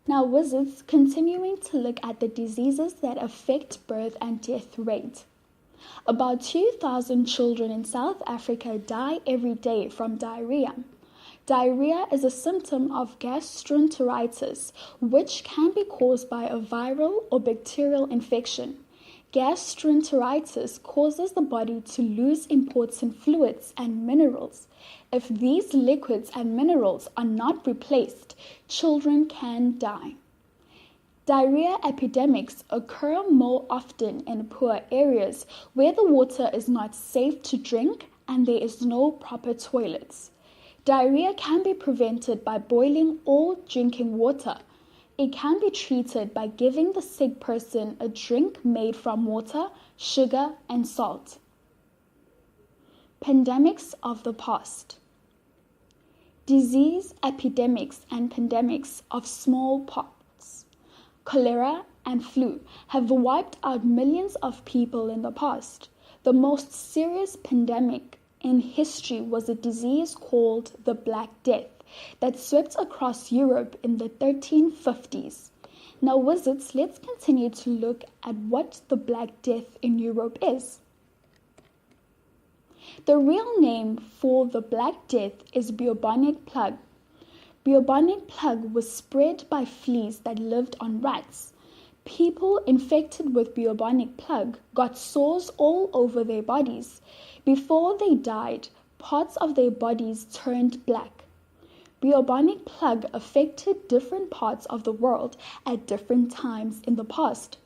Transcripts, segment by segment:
Now, wizards, continuing to look at the diseases that affect birth and death rate. About 2,000 children in South Africa die every day from diarrhea. Diarrhea is a symptom of gastroenteritis, which can be caused by a viral or bacterial infection. Gastroenteritis causes the body to lose important fluids and minerals. If these liquids and minerals are not replaced, children can die. Diarrhea epidemics occur more often in poor areas where the water is not safe to drink and there is no proper toilets. Diarrhea can be prevented by boiling or drinking water. It can be treated by giving the sick person a drink made from water, sugar, and salt. Pandemics of the past. Disease epidemics and pandemics of smallpox, cholera, and flu have wiped out millions of people in the past. The most serious pandemic in history was a disease called the Black Death that swept across Europe in the 1350s. Now, wizards, let's continue to look at what the Black Death in Europe is. The real name for the Black Death is bubonic plague. Bubonic plague was spread by fleas that lived on rats. People infected with bubonic plague got sores all over their bodies. Before they died, parts of their bodies turned black. Bubonic plague affected different parts of the world at different times in the past.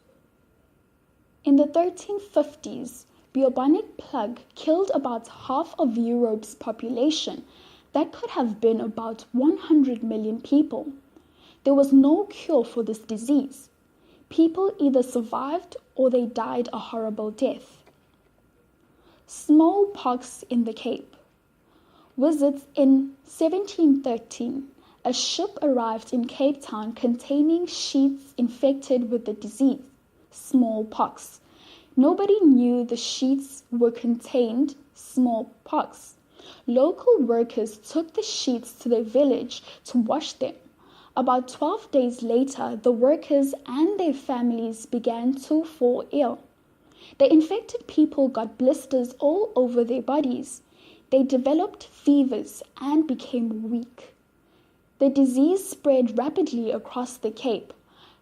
In the 1350s, bubonic plague killed about half of Europe's population. That could have been about 100 million people. There was no cure for this disease. People either survived or they died a horrible death. Smallpox in the Cape. Wizards, in 1713, a ship arrived in Cape Town containing sheets infected with the disease, smallpox. Nobody knew the sheets were contained smallpox. Local workers took the sheets to their village to wash them. About 12 days later, the workers and their families began to fall ill. The infected people got blisters all over their bodies. They developed fevers and became weak. The disease spread rapidly across the Cape.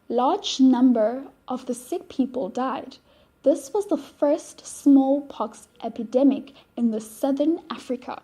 Large number of the sick people died. This was the first smallpox epidemic in the southern Africa.